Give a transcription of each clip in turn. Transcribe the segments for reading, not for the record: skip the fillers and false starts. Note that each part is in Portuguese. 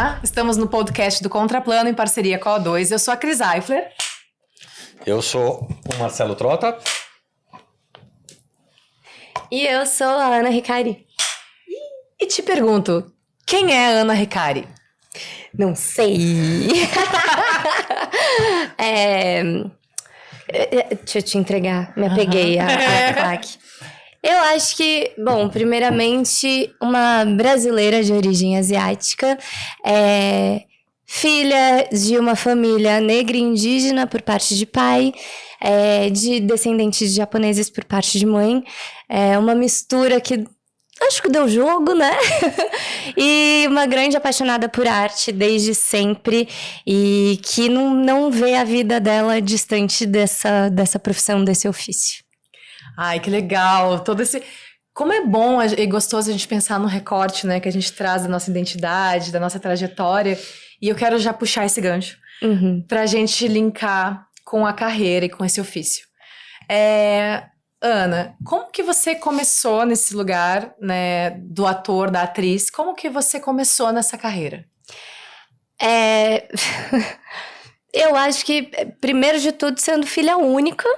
Olá, estamos no podcast do Contraplano em parceria com a O2. Eu sou a Cris Eifler. Eu sou o Marcelo Trota. E eu sou a Ana Ricari. E te pergunto, quem é a Ana Ricari? Não sei. Deixa eu te entregar. Me apeguei a claque. Eu acho que, bom, primeiramente, uma brasileira de origem asiática, filha de uma família negra e indígena por parte de pai, de descendentes de japoneses por parte de mãe, uma mistura que acho que deu jogo, né? E uma grande apaixonada por arte desde sempre e que não vê a vida dela distante dessa profissão, desse ofício. Ai, que legal. Como é bom e gostoso a gente pensar no recorte, né? Que a gente traz da nossa identidade, da nossa trajetória. E eu quero já puxar esse gancho pra gente linkar com a carreira e com esse ofício. Ana, como que você começou nesse lugar, né, do ator, da atriz? Como que você começou nessa carreira? Eu acho que, primeiro de tudo, sendo filha única,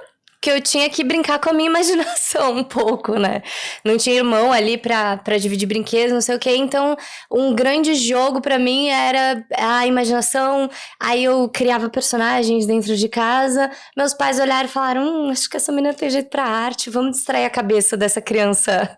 que eu tinha que brincar com a minha imaginação um pouco, né? Não tinha irmão ali pra dividir brinquedos, não sei o quê. Então, um grande jogo pra mim era a imaginação. Aí eu criava personagens dentro de casa. Meus pais olharam e falaram, acho que essa menina tem jeito pra arte. Vamos distrair a cabeça dessa criança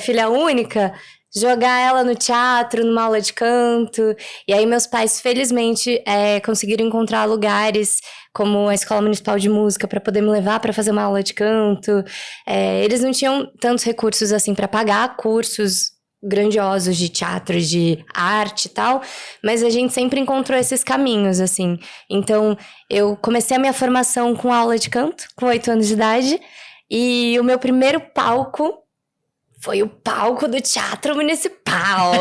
filha única. Jogar ela no teatro, numa aula de canto. E aí meus pais, felizmente, conseguiram encontrar lugares como a Escola Municipal de Música para poder me levar para fazer uma aula de canto. Eles não tinham tantos recursos assim para pagar cursos grandiosos de teatro, de arte e tal, mas a gente sempre encontrou esses caminhos, assim. Então, eu comecei a minha formação com aula de canto, com 8 anos de idade, e o meu primeiro palco foi o palco do Teatro Municipal.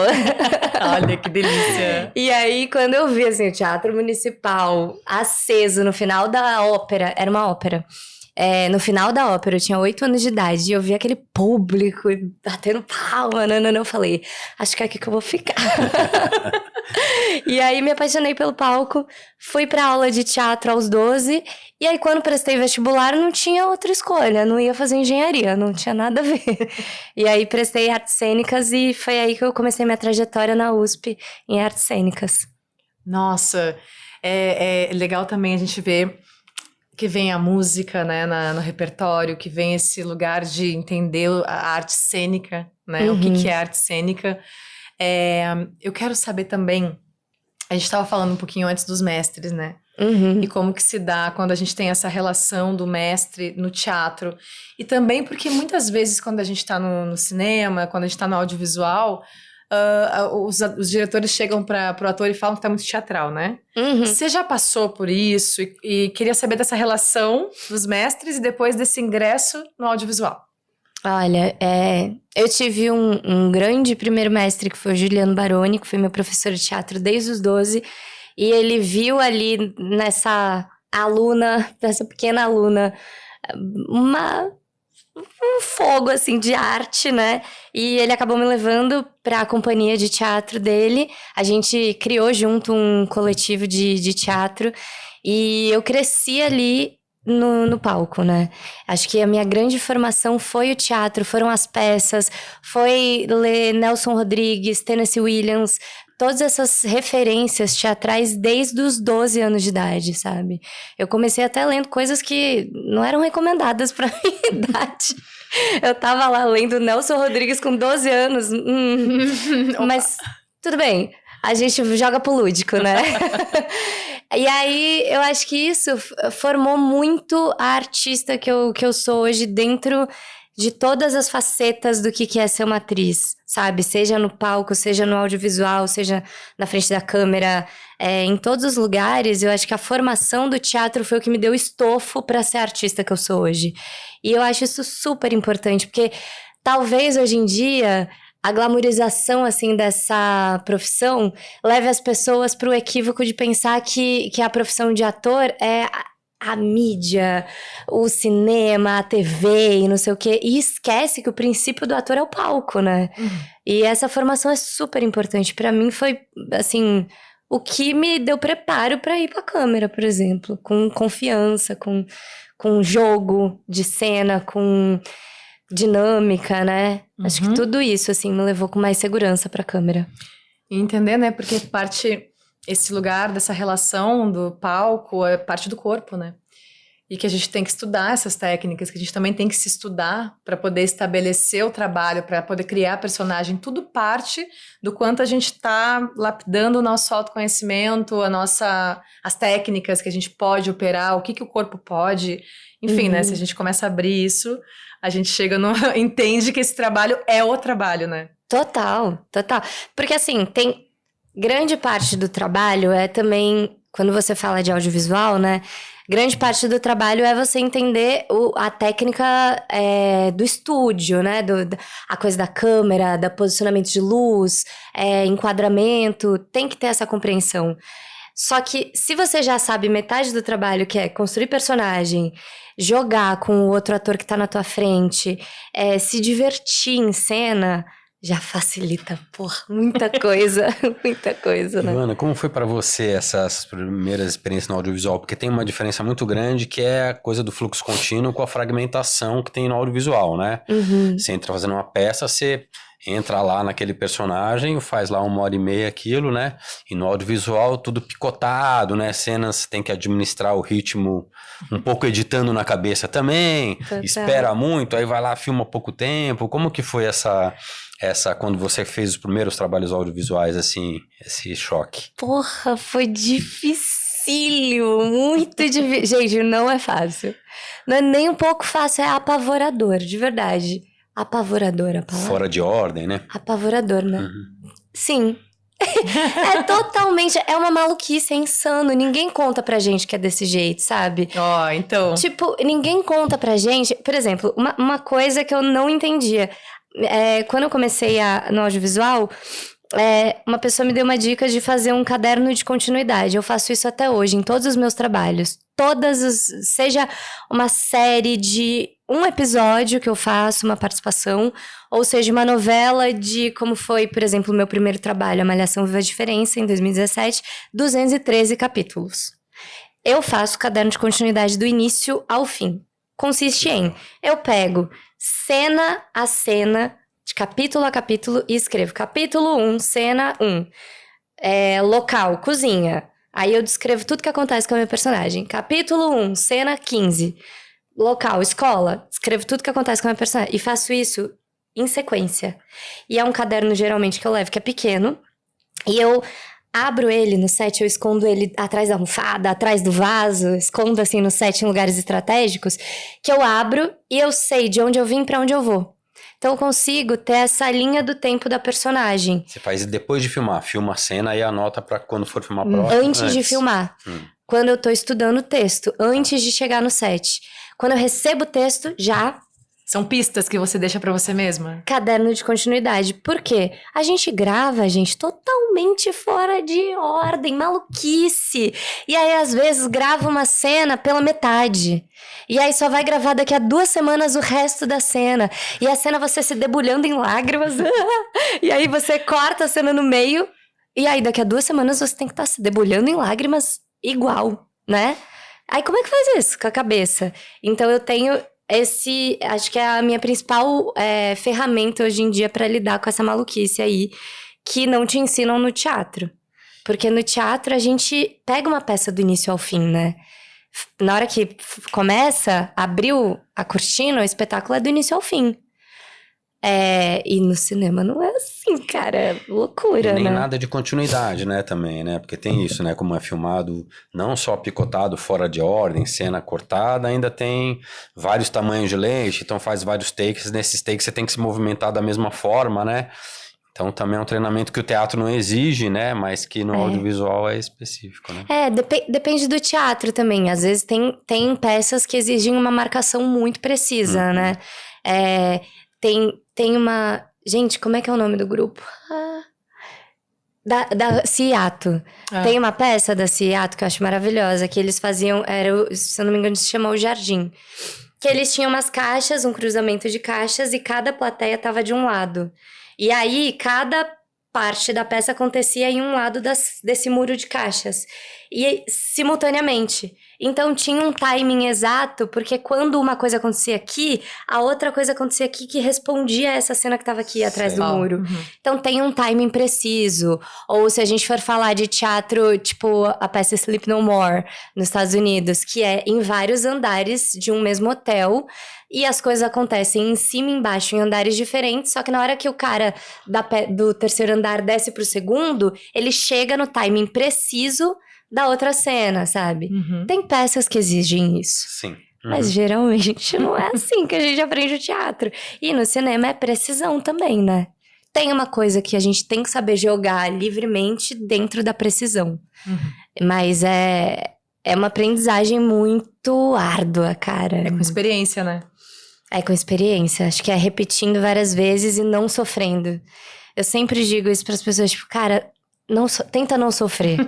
Olha, que delícia. E aí, quando eu vi, assim, o Teatro Municipal aceso no final da ópera, era uma ópera. No final da ópera, eu tinha 8 anos de idade, e eu vi aquele público batendo palma, eu falei, acho que é aqui que eu vou ficar. E aí, me apaixonei pelo palco, fui pra aula de teatro aos 12, e aí, quando prestei vestibular, não tinha outra escolha, não ia fazer engenharia, não tinha nada a ver. E aí, prestei artes cênicas, e foi aí que eu comecei minha trajetória na USP, em artes cênicas. Nossa, é legal também a gente ver que vem a música, né, no repertório, que vem esse lugar de entender a arte cênica, né, o que é arte cênica. Eu quero saber também, a gente estava falando um pouquinho antes dos mestres, né, e como que se dá quando a gente tem essa relação do mestre no teatro. E também porque muitas vezes quando a gente está no cinema, quando a gente está no audiovisual, os diretores chegam para o ator e falam que tá muito teatral, né? Você já passou por isso e queria saber dessa relação dos mestres e depois desse ingresso no audiovisual. Olha, eu tive um grande primeiro mestre que foi o Juliano Baroni, que foi meu professor de teatro desde os 12, e ele viu ali nessa pequena aluna, um fogo, assim, de arte, né? E ele acabou me levando para a companhia de teatro dele. A gente criou junto um coletivo de teatro e eu cresci ali no palco, né? Acho que a minha grande formação foi o teatro, foram as peças, foi ler Nelson Rodrigues, Tennessee Williams, todas essas referências teatrais desde os 12 anos de idade, sabe? Eu comecei até lendo coisas que não eram recomendadas pra minha idade. Eu tava lá lendo Nelson Rodrigues com 12 anos. Mas tudo bem, a gente joga pro lúdico, né? E aí, eu acho que isso formou muito a artista que eu sou hoje dentro de todas as facetas do que é ser uma atriz, sabe? Seja no palco, seja no audiovisual, seja na frente da câmera, em todos os lugares. Eu acho que a formação do teatro foi o que me deu estofo para ser a artista que eu sou hoje. E eu acho isso super importante, porque talvez hoje em dia a glamorização, assim, dessa profissão leve as pessoas para o equívoco de pensar que a profissão de ator a mídia, o cinema, a TV e não sei o quê. E esquece que o princípio do ator é o palco, né? E essa formação é super importante. Pra mim foi, assim, o que me deu preparo pra ir pra câmera, por exemplo. Com confiança, com jogo de cena, com dinâmica, né? Acho que tudo isso, assim, me levou com mais segurança pra câmera. E entender, né? Porque esse lugar dessa relação do palco é parte do corpo, né? E que a gente tem que estudar essas técnicas, que a gente também tem que se estudar para poder estabelecer o trabalho, para poder criar personagem. Tudo parte do quanto a gente está lapidando o nosso autoconhecimento, as técnicas que a gente pode operar, o que o corpo pode. Enfim, né? Se a gente começa a abrir isso, a gente entende que esse trabalho é o trabalho, né? Total. Porque assim, tem grande parte do trabalho é também, quando você fala de audiovisual, né? Grande parte do trabalho é você entender a técnica do estúdio, né? A coisa da câmera, do posicionamento de luz, enquadramento, tem que ter essa compreensão. Só que se você já sabe metade do trabalho, que é construir personagem, jogar com o outro ator que tá na tua frente, se divertir em cena, já facilita, muita coisa, né? Ivana, como foi para você essas primeiras experiências no audiovisual? Porque tem uma diferença muito grande que é a coisa do fluxo contínuo com a fragmentação que tem no audiovisual, né? Você entra fazendo uma peça, você entra lá naquele personagem, faz lá 1h30 aquilo, né? E no audiovisual tudo picotado, né? Cenas tem que administrar o ritmo um pouco editando na cabeça também, espera muito, aí vai lá, filma pouco tempo. Como que foi essa quando você fez os primeiros trabalhos audiovisuais, assim, esse choque? Foi dificílimo, muito difícil. Gente, não é fácil. Não é nem um pouco fácil, é apavorador, de verdade. Apavorador a palavra? Fora de ordem, né? Apavorador, né? Sim. É uma maluquice, é insano. Ninguém conta pra gente que é desse jeito, sabe? Então... Tipo, ninguém conta pra gente... Por exemplo, uma coisa que eu não entendia... quando eu comecei no audiovisual, uma pessoa me deu uma dica de fazer um caderno de continuidade. Eu faço isso até hoje, em todos os meus trabalhos. Seja uma série de um episódio que eu faço, uma participação, ou seja, uma novela de como foi, por exemplo, o meu primeiro trabalho, A Malhação Viva a Diferença, em 2017, 213 capítulos. Eu faço o caderno de continuidade do início ao fim. Consiste em, eu pego cena a cena, de capítulo a capítulo, e escrevo capítulo 1, cena 1. Local, cozinha. Aí eu descrevo tudo que acontece com a minha personagem. Capítulo 1, cena 15. Local, escola. Escrevo tudo que acontece com a minha personagem. E faço isso em sequência. E é um caderno, geralmente, que eu levo, que é pequeno. E eu abro ele no set, eu escondo ele atrás da almofada, atrás do vaso, escondo assim no set em lugares estratégicos, que eu abro e eu sei de onde eu vim pra onde eu vou. Então eu consigo ter essa linha do tempo da personagem. Você faz depois de filmar, filma a cena e anota pra quando for filmar a próxima. Antes de filmar. Quando eu tô estudando o texto, antes de chegar no set. Quando eu recebo o texto, já... São pistas que você deixa pra você mesma? Caderno de continuidade. Por quê? A gente grava, gente, totalmente fora de ordem, maluquice. E aí, às vezes, grava uma cena pela metade. E aí, só vai gravar daqui a 2 semanas o resto da cena. E a cena você se debulhando em lágrimas. E aí, você corta a cena no meio. E aí, daqui a 2 semanas, você tem que estar se debulhando em lágrimas igual, né? Aí, como é que faz isso com a cabeça? Então, eu tenho... acho que é a minha principal ferramenta hoje em dia pra lidar com essa maluquice aí, que não te ensinam no teatro. Porque no teatro a gente pega uma peça do início ao fim, né? Na hora que começa, abriu a cortina, o espetáculo é do início ao fim. E no cinema não é assim, cara, é loucura, nem né? nada de continuidade, né, também, né, porque tem isso, né, como é filmado não só picotado fora de ordem, cena cortada, ainda tem vários tamanhos de lente, então faz vários takes, nesses takes você tem que se movimentar da mesma forma, né, então também é um treinamento que o teatro não exige, né, mas que no audiovisual é específico, né. Depende do teatro também, às vezes tem peças que exigem uma marcação muito precisa, né, tem uma... Gente, como é que é o nome do grupo? Da Ciato. Tem uma peça da Ciato que eu acho maravilhosa, que eles faziam, se eu não me engano, se chama O Jardim. Que eles tinham umas caixas, um cruzamento de caixas, e cada plateia tava de um lado. E aí, cada parte da peça acontecia em um lado desse muro de caixas. E simultaneamente. Então tinha um timing exato, porque quando uma coisa acontecia aqui, a outra coisa acontecia aqui que respondia a essa cena que estava aqui atrás do muro. Então tem um timing preciso. Ou se a gente for falar de teatro, tipo a peça Sleep No More, nos Estados Unidos, que é em vários andares de um mesmo hotel, e as coisas acontecem em cima e embaixo, em andares diferentes, só que na hora que o cara do terceiro andar desce pro segundo, ele chega no timing preciso da outra cena, sabe? Tem peças que exigem isso. Sim. Mas geralmente não é assim que a gente aprende o teatro. E no cinema é precisão também, né? Tem uma coisa que a gente tem que saber jogar livremente dentro da precisão. Mas é uma aprendizagem muito árdua, cara. É com experiência, né? É com experiência. Acho que é repetindo várias vezes e não sofrendo. Eu sempre digo isso para as pessoas, tipo, cara, tenta não sofrer.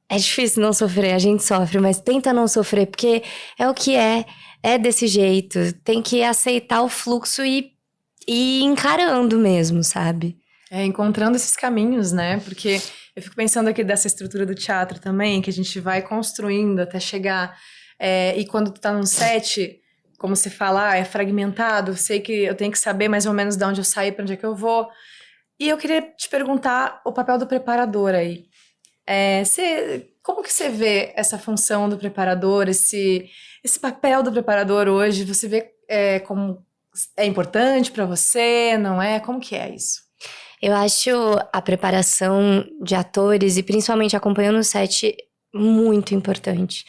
É difícil não sofrer, a gente sofre, mas tenta não sofrer, porque é o que é desse jeito. Tem que aceitar o fluxo e ir encarando mesmo, sabe? Encontrando esses caminhos, né? Porque eu fico pensando aqui dessa estrutura do teatro também, que a gente vai construindo até chegar. E quando tu tá num set, como você fala, é fragmentado, sei que eu tenho que saber mais ou menos de onde eu saí, pra onde é que eu vou. E eu queria te perguntar o papel do preparador aí. Como que você vê essa função do preparador, esse papel do preparador hoje? Você vê como é importante para você, não é? Como que é isso? Eu acho a preparação de atores e principalmente acompanhando o set muito importante.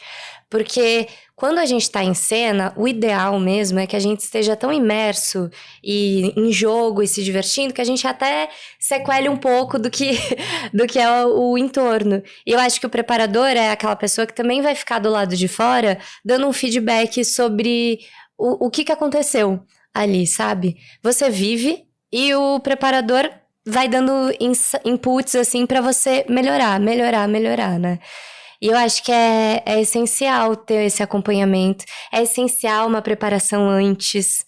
Porque quando a gente tá em cena, o ideal mesmo é que a gente esteja tão imerso e em jogo e se divertindo que a gente até sequele um pouco do que é o entorno. E eu acho que o preparador é aquela pessoa que também vai ficar do lado de fora dando um feedback sobre o que aconteceu ali, sabe? Você vive e o preparador vai dando inputs assim pra você melhorar, né? E eu acho que é essencial ter esse acompanhamento, é essencial uma preparação antes.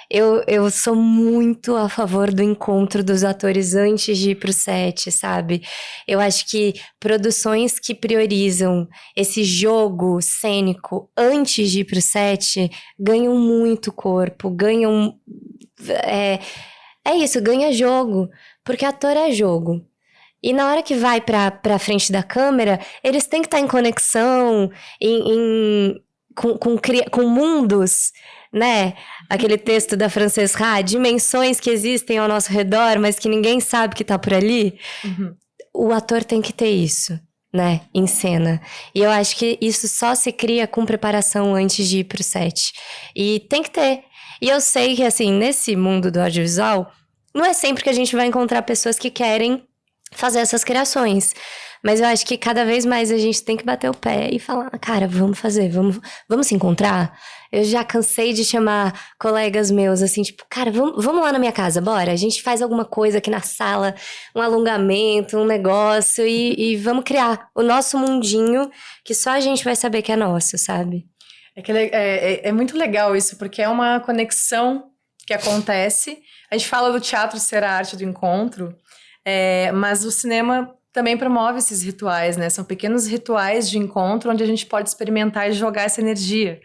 Eu sou muito a favor do encontro dos atores antes de ir pro set, sabe? Eu acho que produções que priorizam esse jogo cênico antes de ir pro set ganham muito corpo, ganham... É isso, ganha jogo, porque ator é jogo. E na hora que vai pra frente da câmera, eles têm que estar em conexão, com mundos, né? Aquele texto da Frances Ha, dimensões que existem ao nosso redor, mas que ninguém sabe que tá por ali. O ator tem que ter isso, né? Em cena. E eu acho que isso só se cria com preparação antes de ir pro set. E tem que ter. E eu sei que, assim, nesse mundo do audiovisual, não é sempre que a gente vai encontrar pessoas que querem fazer essas criações. Mas eu acho que cada vez mais a gente tem que bater o pé e falar, cara, vamos fazer, vamos se encontrar. Eu já cansei de chamar colegas meus, assim, tipo, cara, vamos lá na minha casa, bora? A gente faz alguma coisa aqui na sala, um alongamento, um negócio e vamos criar o nosso mundinho que só a gente vai saber que é nosso, sabe? É muito legal isso, porque é uma conexão que acontece. A gente fala do teatro ser a arte do encontro, mas o cinema também promove esses rituais, né? São pequenos rituais de encontro onde a gente pode experimentar e jogar essa energia.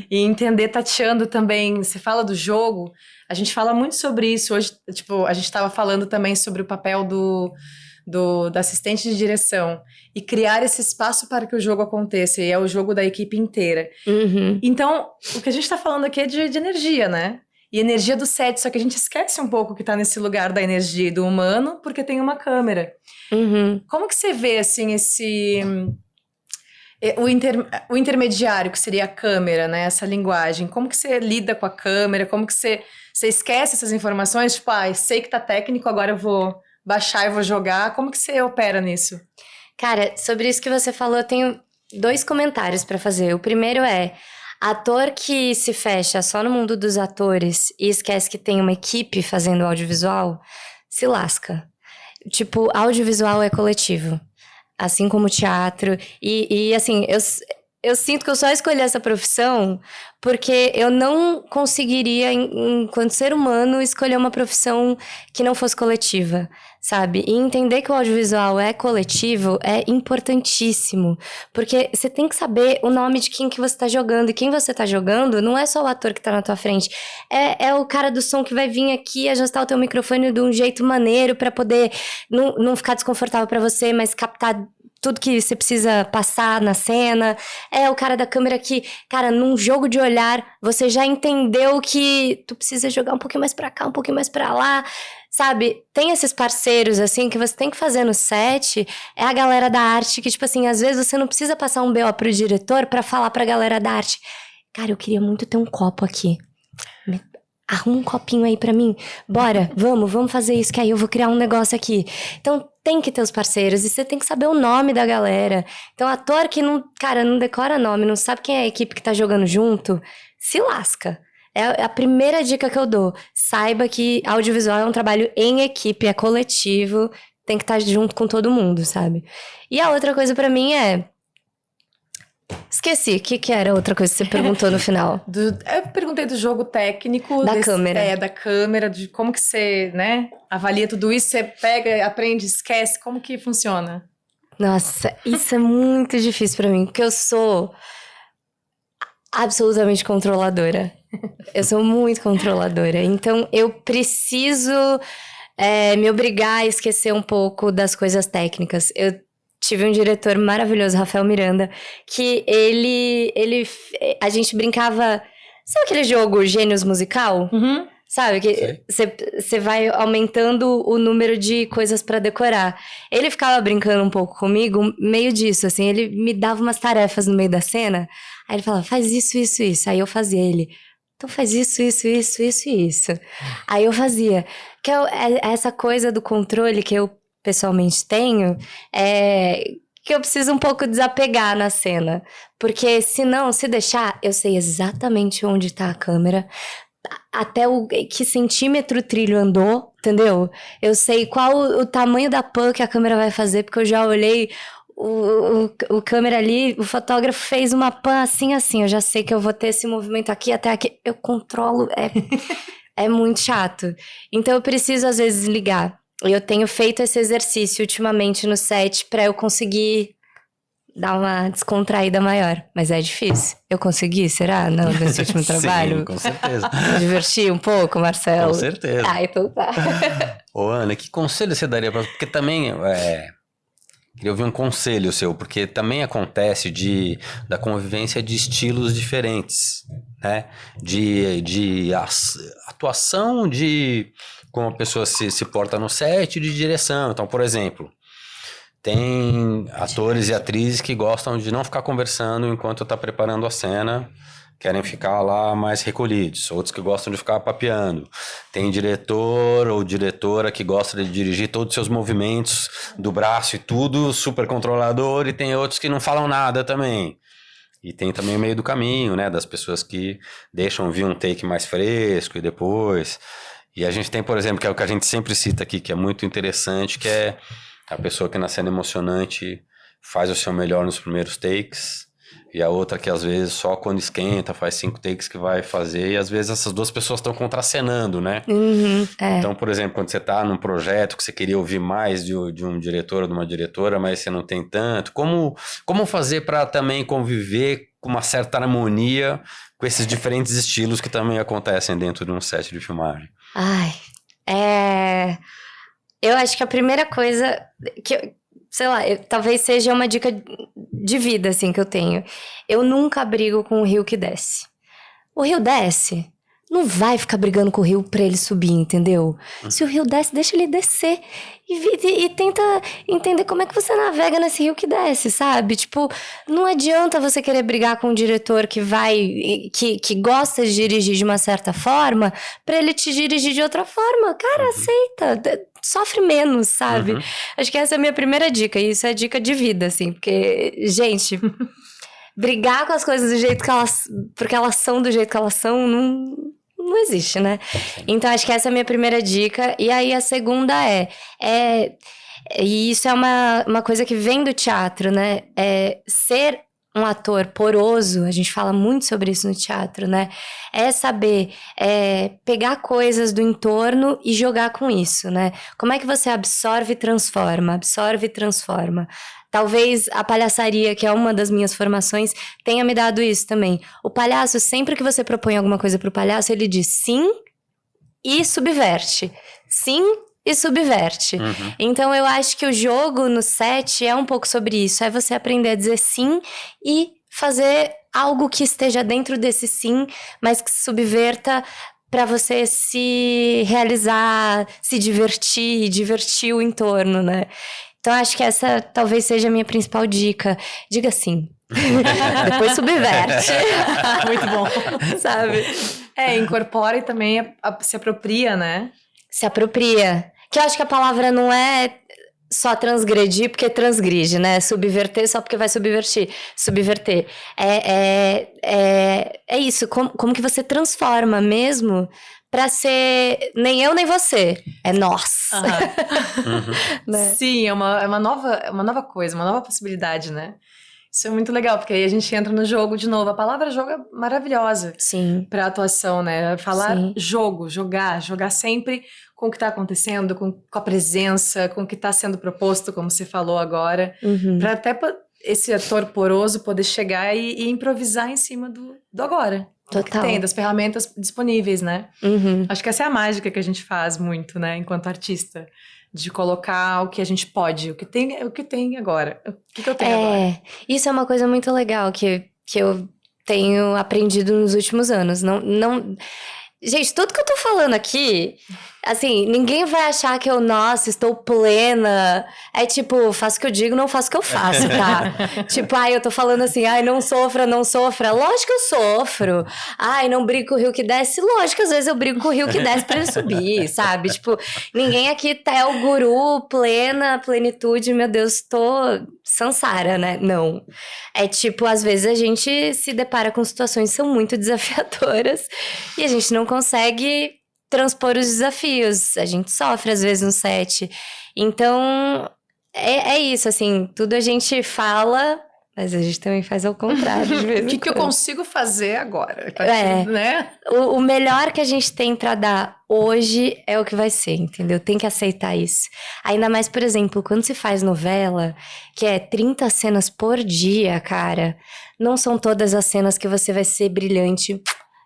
E entender, tateando também. Você fala do jogo, a gente fala muito sobre isso. Hoje, tipo, a gente estava falando também sobre o papel do assistente de direção e criar esse espaço para que o jogo aconteça, e é o jogo da equipe inteira. Então, o que a gente está falando aqui é de energia, né? E energia do set, só que a gente esquece um pouco que tá nesse lugar da energia e do humano, porque tem uma câmera. Como que você vê, assim, o intermediário, que seria a câmera, né? Essa linguagem. Como que você lida com a câmera? Como que você esquece essas informações? Tipo, sei que tá técnico, agora eu vou baixar e vou jogar. Como que você opera nisso? Cara, sobre isso que você falou, eu tenho 2 comentários pra fazer. O primeiro é... ator que se fecha só no mundo dos atores e esquece que tem uma equipe fazendo audiovisual, se lasca. tipo, audiovisual é coletivo. Assim como o teatro. E assim, eu sinto que eu só escolhi essa profissão porque eu não conseguiria, enquanto ser humano, escolher uma profissão que não fosse coletiva, sabe? E entender que o audiovisual é coletivo é importantíssimo. Porque você tem que saber o nome de quem que você tá jogando. E quem você tá jogando não é só o ator que tá na tua frente. É o cara do som que vai vir aqui ajustar o teu microfone de um jeito maneiro pra poder não ficar desconfortável pra você, mas captar tudo que você precisa passar na cena. É o cara da câmera que, cara, num jogo de olhar, você já entendeu que tu precisa jogar um pouquinho mais pra cá, um pouquinho mais pra lá, sabe? Tem esses parceiros, assim, que você tem que fazer no set. É a galera da arte que, tipo assim, às vezes você não precisa passar um BO pro diretor pra falar pra galera da arte. Cara, eu queria muito ter um copo aqui. Arruma um copinho aí pra mim. Bora, vamos fazer isso, que aí eu vou criar um negócio aqui. Então, tem que ter os parceiros e você tem que saber o nome da galera. Então, ator que não decora nome, não sabe quem é a equipe que tá jogando junto, se lasca. É a primeira dica que eu dou. Saiba que audiovisual é um trabalho em equipe, é coletivo, tem que estar junto com todo mundo, sabe? E a outra coisa pra mim é... Esqueci, o que era a outra coisa que você perguntou no final? Eu perguntei do jogo técnico. Da câmera. Da câmera, de como que você, né, avalia tudo isso, você pega, aprende, esquece, como que funciona? Nossa, isso é muito difícil pra mim, porque eu sou absolutamente controladora. Eu sou muito controladora, então eu preciso me obrigar a esquecer um pouco das coisas técnicas. Eu tive um diretor maravilhoso, Rafael Miranda, que a gente brincava... Sabe aquele jogo Gênios Musical? Uhum. Sabe? Que você vai aumentando o número de coisas pra decorar. Ele ficava brincando um pouco comigo, meio disso, assim. Ele me dava umas tarefas no meio da cena. Aí ele falava, faz isso, isso, isso. Aí eu fazia ele... Então faz isso, isso, isso, isso e isso. Aí eu fazia. Que essa coisa do controle que eu pessoalmente tenho, que eu preciso um pouco desapegar na cena. Porque senão, se deixar, eu sei exatamente onde tá a câmera, até que centímetro o trilho andou, entendeu? Eu sei qual o tamanho da pan que a câmera vai fazer, porque eu já olhei o câmera ali, o fotógrafo fez uma pan assim, eu já sei que eu vou ter esse movimento aqui até aqui. Eu controlo, é muito chato. Então eu preciso às vezes ligar. Eu tenho feito esse exercício ultimamente no set pra eu conseguir dar uma descontraída maior. Mas é difícil. Eu consegui, será? Não, nesse último trabalho? Sim, com certeza. Me diverti um pouco, Marcelo? Com certeza. Ah, então tá. Ô, Ana, que conselho você daria pra... Porque também... Queria ouvir um conselho seu, porque também acontece da convivência de estilos diferentes, né? De atuação, de como a pessoa se porta no set, de direção. Então, por exemplo, tem atores e atrizes que gostam de não ficar conversando enquanto tá preparando a cena, querem ficar lá mais recolhidos. Outros que gostam de ficar papeando. Tem diretor ou diretora que gosta de dirigir todos os seus movimentos do braço e tudo, super controlador. E tem outros que não falam nada também. E tem também o meio do caminho, né? Das pessoas que deixam vir um take mais fresco e depois. E a gente tem, por exemplo, que é o que a gente sempre cita aqui, que é muito interessante, que é a pessoa que na cena emocionante faz o seu melhor nos primeiros takes. E a outra que às vezes só quando esquenta faz 5 takes que vai fazer. E às vezes essas duas pessoas estão contracenando, né? Uhum, Então, por exemplo, quando você está num projeto que você queria ouvir mais de um diretor ou de uma diretora, mas você não tem tanto, como fazer para também conviver com uma certa harmonia com esses diferentes estilos que também acontecem dentro de um set de filmagem? Eu acho que a primeira coisa que sei lá, talvez seja uma dica de vida, assim, que eu tenho. Eu nunca brigo com o rio que desce. O rio desce, não vai ficar brigando com o rio pra ele subir, entendeu? Se o rio desce, deixa ele descer. E tenta entender como é que você navega nesse rio que desce, sabe? Tipo, não adianta você querer brigar com um diretor que gosta de dirigir de uma certa forma pra ele te dirigir de outra forma. Cara, aceita. Sofre menos, sabe? Uhum. Acho que essa é a minha primeira dica. E isso é dica de vida, assim. Porque, gente, brigar com as coisas do jeito que elas... Porque elas são do jeito que elas são, não existe, né? Então, acho que essa é a minha primeira dica. E aí, a segunda e isso é uma coisa que vem do teatro, né? Ser um ator poroso, a gente fala muito sobre isso no teatro, né? É saber pegar coisas do entorno e jogar com isso, né? Como é que você absorve e transforma? Absorve e transforma. Talvez a palhaçaria, que é uma das minhas formações, tenha me dado isso também. O palhaço, sempre que você propõe alguma coisa pro palhaço, ele diz sim e subverte. Sim e subverte. Uhum. Então, eu acho que o jogo no set é um pouco sobre isso. É você aprender a dizer sim e fazer algo que esteja dentro desse sim, mas que subverta para você se realizar, se divertir, divertir o entorno, né? Então, acho que essa talvez seja a minha principal dica. Diga sim. Depois subverte. Muito bom. Sabe? Incorpora e também se apropria, né? Se apropria. Que eu acho que a palavra não é só transgredir porque transgride, né? Subverter só porque vai subvertir. Subverter. É isso. Como que você transforma mesmo pra ser nem eu nem você. É nós. Né? Sim, é uma nova coisa, uma nova possibilidade, né? Isso é muito legal, porque aí a gente entra no jogo de novo. A palavra jogo é maravilhosa. Sim. Pra atuação, né? Falar Sim. jogar sempre com o que tá acontecendo, com a presença, com o que tá sendo proposto, como você falou agora. Uhum. Pra até esse ator poroso poder chegar e improvisar em cima do agora. Total. Que tem, das ferramentas disponíveis, né? Uhum. Acho que essa é a mágica que a gente faz muito, né? Enquanto artista. De colocar o que a gente pode, o que tem agora. O que eu tenho agora? Isso é uma coisa muito legal que eu tenho aprendido nos últimos anos. Não... Gente, tudo que eu tô falando aqui, assim, ninguém vai achar que nossa, estou plena. É tipo, faço o que eu digo, não faço o que eu faço, tá? Tipo, eu tô falando assim, não sofra, não sofra. Lógico que eu sofro. Não brigo com o rio que desce. Lógico que às vezes eu brigo com o rio que desce pra ele subir, sabe? Tipo, ninguém aqui é o guru, plenitude, meu Deus, tô sansara, né? Não. É tipo, às vezes a gente se depara com situações que são muito desafiadoras e a gente não consegue transpor os desafios. A gente sofre, às vezes, no set. Então, é isso, assim. Tudo a gente fala, mas a gente também faz ao contrário, de vez em O que eu quando. consigo fazer agora? Né? O melhor que a gente tem pra dar hoje é o que vai ser, entendeu? Tem que aceitar isso. Ainda mais, por exemplo, quando se faz novela, que é 30 cenas por dia, cara, não são todas as cenas que você vai ser brilhante,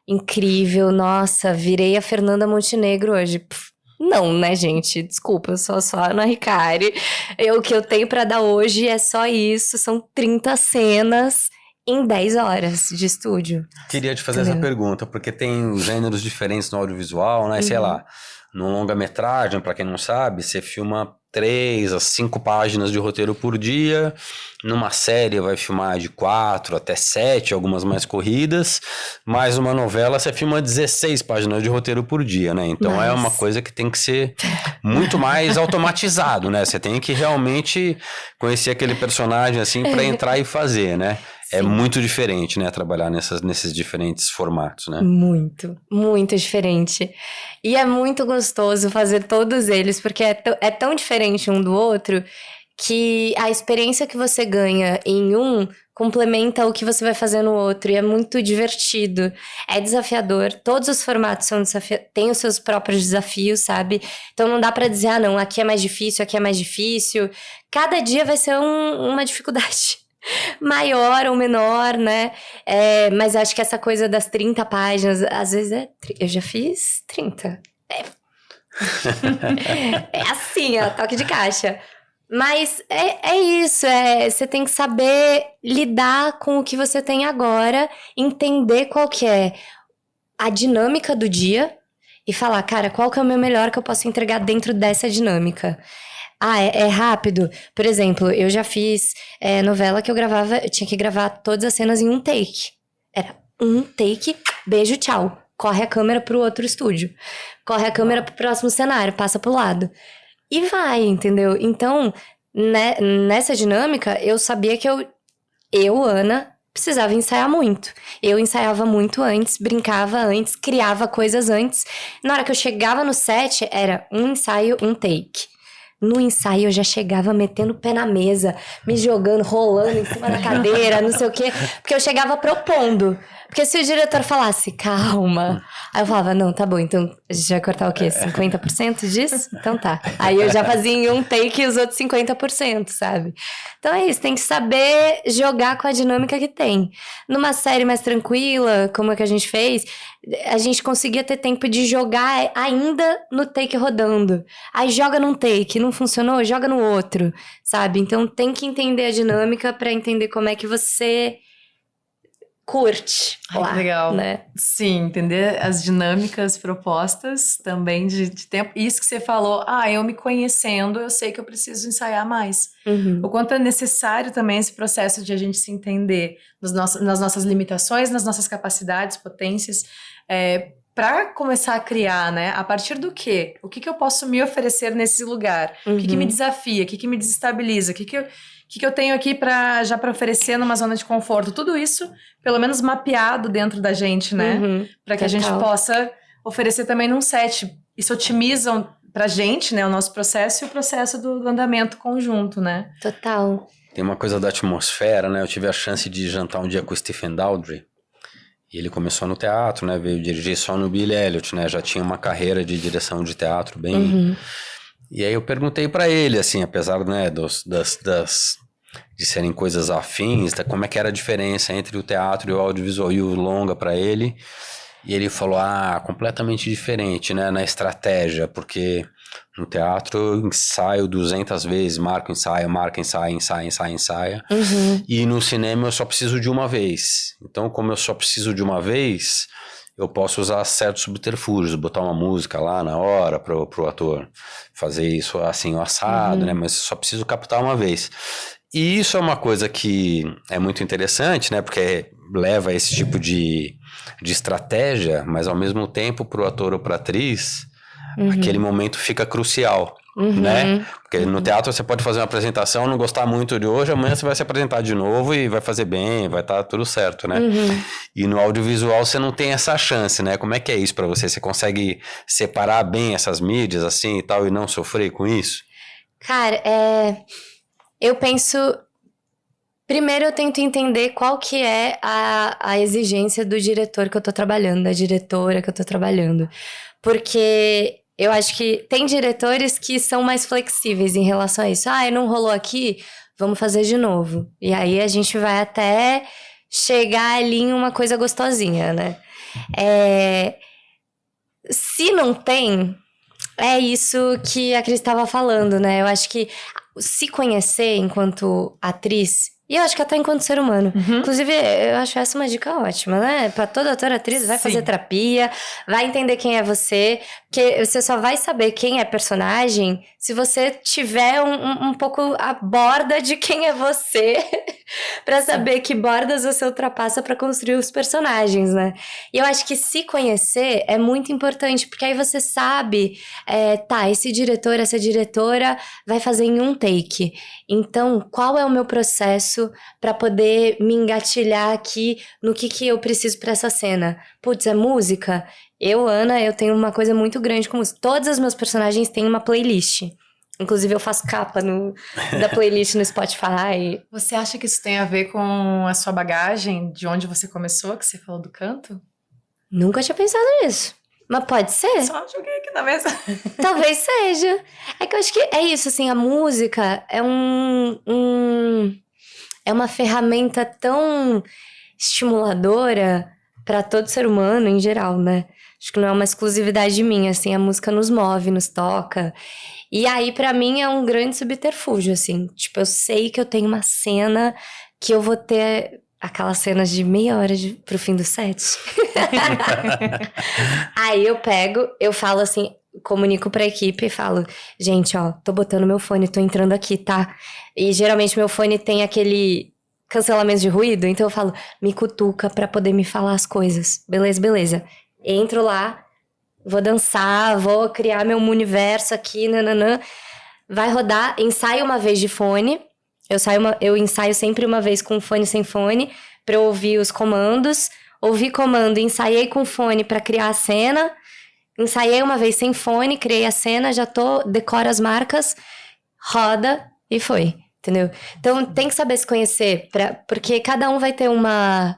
incrível, nossa, virei a Fernanda Montenegro hoje. Não, né, gente? Desculpa, eu sou só a Ana Ricari. O que eu tenho pra dar hoje é só isso, são 30 cenas em 10 horas de estúdio. Queria te fazer essa pergunta, porque tem gêneros diferentes no audiovisual, né? Sei lá, no longa-metragem, pra quem não sabe, você filma 3 a 5 páginas de roteiro por dia. Numa série vai filmar de 4 até 7, algumas mais corridas. Mas uma novela você filma 16 páginas de roteiro por dia, né? Então é uma coisa que tem que ser muito mais automatizado, né? Você tem que realmente conhecer aquele personagem assim pra entrar e fazer, né? Sim. É muito diferente, né? Trabalhar nesses diferentes formatos, né? Muito, muito diferente. E é muito gostoso fazer todos eles, porque é tão diferente um do outro que a experiência que você ganha em um complementa o que você vai fazer no outro. E é muito divertido. É desafiador. Todos os formatos têm os seus próprios desafios, sabe? Então não dá pra dizer, não, aqui é mais difícil, aqui é mais difícil. Cada dia vai ser uma dificuldade. Maior ou menor, né? Mas acho que essa coisa das 30 páginas, às vezes eu já fiz 30. É assim, ó, toque de caixa. Mas é isso, você tem que saber lidar com o que você tem agora, entender qual que é a dinâmica do dia e falar, cara, qual que é o meu melhor que eu posso entregar dentro dessa dinâmica? É rápido? Por exemplo, eu já fiz novela que eu tinha que gravar todas as cenas em um take. Era um take, beijo, tchau. Corre a câmera pro outro estúdio. Corre a câmera pro próximo cenário, passa pro lado. E vai, entendeu? Então, nessa dinâmica, eu sabia que eu, Ana, precisava ensaiar muito. Eu ensaiava muito antes, brincava antes, criava coisas antes. Na hora que eu chegava no set, era um ensaio, um take. No ensaio eu já chegava metendo o pé na mesa, me jogando, rolando em cima da cadeira, não sei o quê. Porque eu chegava propondo. Porque se o diretor falasse, calma... Aí eu falava, não, tá bom, então a gente vai cortar o quê? 50% disso? Então tá. Aí eu já fazia em um take e os outros 50%, sabe? Então é isso, tem que saber jogar com a dinâmica que tem. Numa série mais tranquila, como a que a gente fez, a gente conseguia ter tempo de jogar ainda no take rodando. Aí joga num take, não funcionou, joga no outro, sabe? Então tem que entender a dinâmica pra entender como é que você curte. Ai, lá, que legal. Né? Sim, entender as dinâmicas propostas também de tempo. Isso que você falou, eu me conhecendo, eu sei que eu preciso ensaiar mais. O quanto é necessário também esse processo de a gente se entender nas nossas limitações, nas nossas capacidades, potências, para começar a criar, né? A partir do quê? O que eu posso me oferecer nesse lugar? O que me desafia? O que me desestabiliza? O que eu tenho aqui para oferecer numa zona de conforto? Tudo isso, pelo menos mapeado dentro da gente, né? Para que a gente possa oferecer também num set. Isso otimiza pra gente, né? O nosso processo e o processo do andamento conjunto, né? Total. Tem uma coisa da atmosfera, né? Eu tive a chance de jantar um dia com o Stephen Daldry. E ele começou no teatro, né? Veio dirigir só no Billy Elliot, né? Já tinha uma carreira de direção de teatro bem... E aí eu perguntei pra ele, assim, apesar, né, de serem coisas afins, como é que era a diferença entre o teatro e o audiovisual e o longa pra ele. E ele falou, completamente diferente, né, na estratégia, porque no teatro eu ensaio 200 vezes, marca, ensaia. E no cinema eu só preciso de uma vez. Então, como eu só preciso de uma vez, eu posso usar certos subterfúgios, botar uma música lá na hora pro ator fazer isso assim, o assado, né? Mas só preciso captar uma vez. E isso é uma coisa que é muito interessante, né? Porque leva a esse tipo de estratégia, mas ao mesmo tempo pro ator ou pra atriz, aquele momento fica crucial. Né? Porque no teatro você pode fazer uma apresentação, não gostar muito de hoje, amanhã você vai se apresentar de novo e vai fazer bem, vai estar tudo certo, né? E no audiovisual você não tem essa chance, né? Como é que é isso pra você? Você consegue separar bem essas mídias assim e tal e não sofrer com isso? Cara, eu penso... Primeiro eu tento entender qual que é a exigência do diretor que eu tô trabalhando, da diretora que eu tô trabalhando. Porque... eu acho que tem diretores que são mais flexíveis em relação a isso. Não rolou aqui, vamos fazer de novo. E aí a gente vai até chegar ali em uma coisa gostosinha, né? Se não tem, é isso que a Cris estava falando, né? Eu acho que se conhecer enquanto atriz... e eu acho que até enquanto ser humano. Inclusive, eu acho essa uma dica ótima, né? Pra toda ator, atriz, vai fazer terapia, vai entender quem é você. Porque você só vai saber quem é personagem se você tiver um pouco a borda de quem é você. Pra saber que bordas você ultrapassa pra construir os personagens, né? E eu acho que se conhecer é muito importante. Porque aí você sabe, esse diretor, essa diretora vai fazer em um take. Então, qual é o meu processo para poder me engatilhar aqui no que eu preciso para essa cena? Putz, é música? Ana, eu tenho uma coisa muito grande com música. Todos os meus personagens têm uma playlist. Inclusive, eu faço capa da playlist no Spotify. Você acha que isso tem a ver com a sua bagagem, de onde você começou, que você falou do canto? Nunca tinha pensado nisso. Mas pode ser. Só joguei aqui na mesa. Talvez seja. É que eu acho que é isso, assim, a música é é uma ferramenta tão estimuladora para todo ser humano em geral, né? Acho que não é uma exclusividade minha, assim, a música nos move, nos toca. E aí, pra mim, é um grande subterfúgio, assim. Tipo, eu sei que eu tenho uma cena que eu vou ter... aquelas cenas de meia hora pro fim do set. Aí eu falo assim, comunico pra equipe e falo, gente, tô botando meu fone, tô entrando aqui, tá? E geralmente meu fone tem aquele cancelamento de ruído, então eu falo, me cutuca pra poder me falar as coisas. Beleza. Entro lá, vou dançar, vou criar meu universo aqui, nananã. Vai rodar, ensaio uma vez de fone. Eu ensaio sempre uma vez com fone sem fone. pra eu ouvir os comandos. Ouvi comando, ensaiei com fone pra criar a cena. Ensaiei uma vez sem fone, criei a cena, decoro as marcas, roda e foi, entendeu? Então tem que saber se conhecer, porque cada um vai ter uma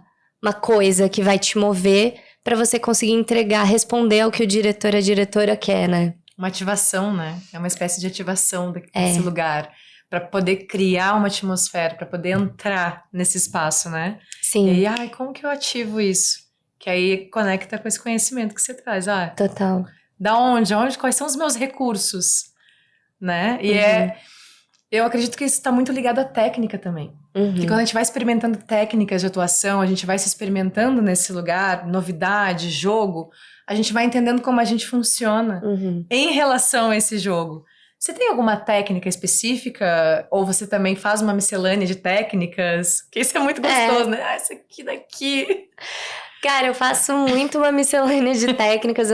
coisa que vai te mover pra você conseguir entregar, responder ao que o diretor, a diretora quer, né? Uma ativação, né? É uma espécie de ativação desse lugar. Pra poder criar uma atmosfera, pra poder entrar nesse espaço, né? Sim. E aí, como que eu ativo isso? Que aí conecta com esse conhecimento que você traz. Total. Da onde? Quais são os meus recursos? Né? E eu acredito que isso está muito ligado à técnica também. Porque quando a gente vai experimentando técnicas de atuação, a gente vai se experimentando nesse lugar, novidade, jogo, a gente vai entendendo como a gente funciona em relação a esse jogo. Você tem alguma técnica específica? Ou você também faz uma miscelânea de técnicas? Que isso é muito gostoso, né? Isso aqui daqui. Cara, eu faço muito uma miscelânea de técnicas.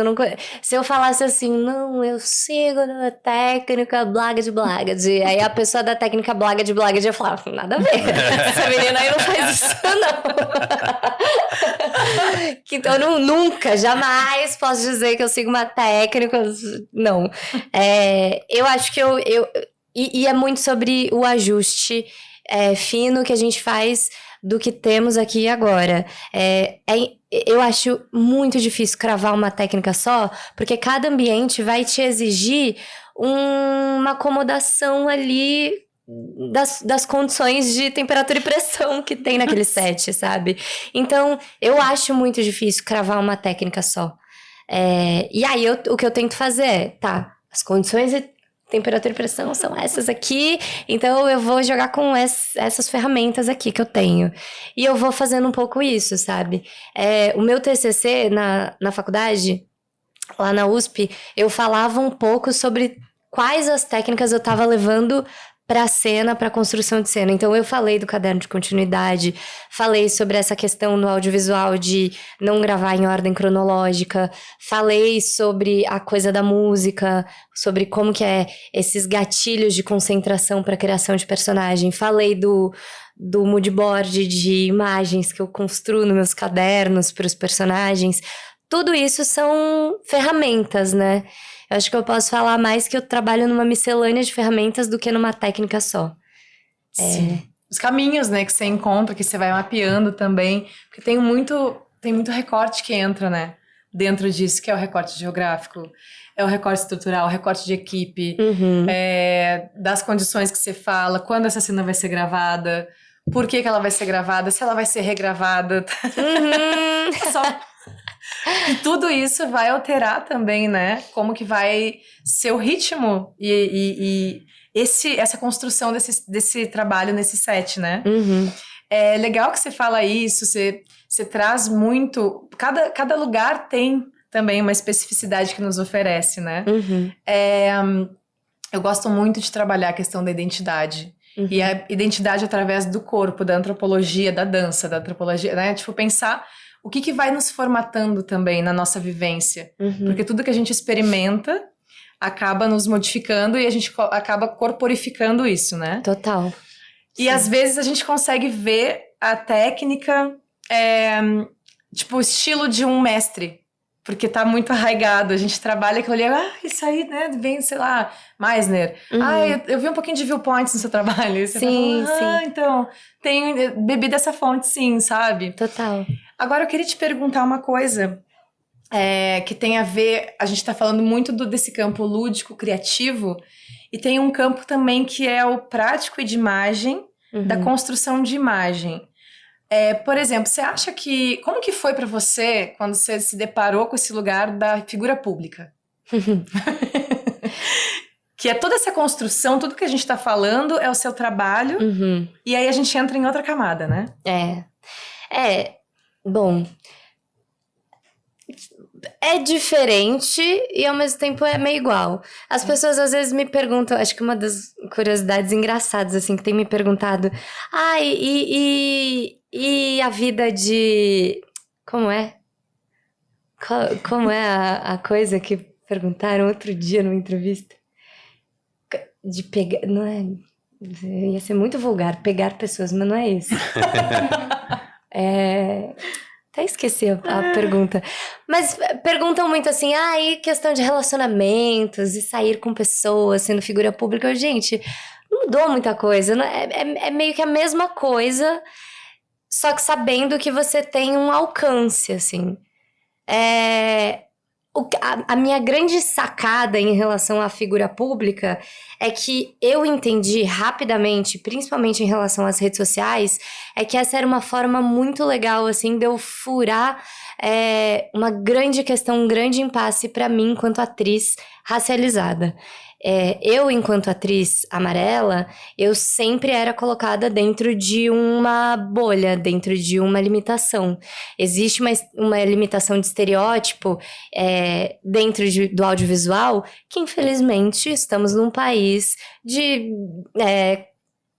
Se eu falasse assim, não, eu sigo na técnica blaga de blaga de... Aí a pessoa da técnica blaga de ia falar, nada a ver. Essa menina aí não faz isso, não. Então, eu nunca, jamais posso dizer que eu sigo uma técnica. Não. Eu acho que E é muito sobre o ajuste fino que a gente faz do que temos aqui e agora. Eu acho muito difícil cravar uma técnica só, porque cada ambiente vai te exigir uma acomodação ali das condições de temperatura e pressão que tem naquele set, sabe? Então, eu acho muito difícil cravar uma técnica só. E aí, o que eu tento fazer as condições de temperatura e pressão são essas aqui, então eu vou jogar com essas ferramentas aqui que eu tenho. E eu vou fazendo um pouco isso, sabe? O meu TCC na faculdade, lá na USP, eu falava um pouco sobre quais as técnicas eu estava levando para a cena, para a construção de cena. Então, eu falei do caderno de continuidade, falei sobre essa questão no audiovisual de não gravar em ordem cronológica, falei sobre a coisa da música, sobre como que é esses gatilhos de concentração para criação de personagem, falei do moodboard de imagens que eu construo nos meus cadernos para os personagens. Tudo isso são ferramentas, né? Eu acho que eu posso falar mais que eu trabalho numa miscelânea de ferramentas do que numa técnica só. Sim. Os caminhos, né, que você encontra, que você vai mapeando também. Porque tem muito recorte que entra, né, dentro disso, que é o recorte geográfico, é o recorte estrutural, o recorte de equipe, das condições que você fala, quando essa cena vai ser gravada, por que ela vai ser gravada, se ela vai ser regravada. E tudo isso vai alterar também, né? Como que vai ser o ritmo e essa construção desse trabalho nesse set, né? É legal que você fala isso, você traz muito... Cada lugar tem também uma especificidade que nos oferece, né? Eu gosto muito de trabalhar a questão da identidade. E a identidade através do corpo, da antropologia, da dança, da antropologia, né? Tipo, pensar... O que vai nos formatando também na nossa vivência? Porque tudo que a gente experimenta acaba nos modificando e a gente acaba corporificando isso, né? Total. E às vezes a gente consegue ver a técnica, tipo, o estilo de um mestre. Porque tá muito arraigado, a gente trabalha aquilo ali, isso aí, né, vem, sei lá, Meisner. Eu vi um pouquinho de viewpoints no seu trabalho. E você fala, então, bebi dessa fonte sim, sabe? Total. Agora eu queria te perguntar uma coisa que tem a ver, a gente tá falando muito desse campo lúdico, criativo, e tem um campo também que é o prático e de imagem, da construção de imagem. Por exemplo, você acha que... Como que foi pra você quando você se deparou com esse lugar da figura pública? Que é toda essa construção, tudo que a gente tá falando é o seu trabalho, e aí a gente entra em outra camada, né? Bom... É diferente e ao mesmo tempo é meio igual. As pessoas às vezes me perguntam, acho que uma das curiosidades engraçadas, assim, que tem me perguntado, e a vida de... Como é? Como é a coisa que perguntaram outro dia numa entrevista? De pegar... Não é... Ia ser muito vulgar, pegar pessoas, mas não é isso. Até esqueci a pergunta. Mas perguntam muito assim, e questão de relacionamentos e sair com pessoas, sendo figura pública. Gente, não mudou muita coisa. É meio que a mesma coisa, só que sabendo que você tem um alcance, assim. A minha grande sacada em relação à figura pública é que eu entendi rapidamente, principalmente em relação às redes sociais, é que essa era uma forma muito legal, assim, de eu furar uma grande questão, um grande impasse para mim enquanto atriz racializada. Eu, enquanto atriz amarela, eu sempre era colocada dentro de uma bolha, dentro de uma limitação. Existe uma limitação de estereótipo dentro do audiovisual que, infelizmente, estamos num país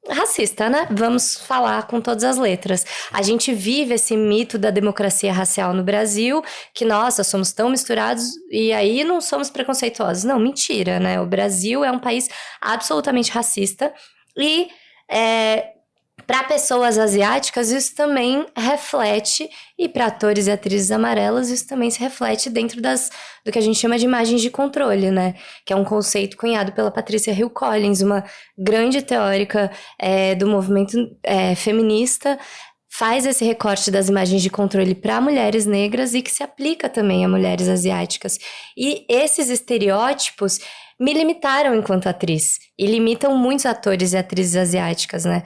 racista, né? Vamos falar com todas as letras. A gente vive esse mito da democracia racial no Brasil, que, nossa, somos tão misturados e aí não somos preconceituosos. Não, mentira, né? O Brasil é um país absolutamente racista e para pessoas asiáticas isso também reflete, e para atores e atrizes amarelas isso também se reflete dentro do que a gente chama de imagens de controle, né? Que é um conceito cunhado pela Patricia Hill Collins, uma grande teórica do movimento feminista, faz esse recorte das imagens de controle para mulheres negras e que se aplica também a mulheres asiáticas. E esses estereótipos me limitaram enquanto atriz e limitam muitos atores e atrizes asiáticas, né?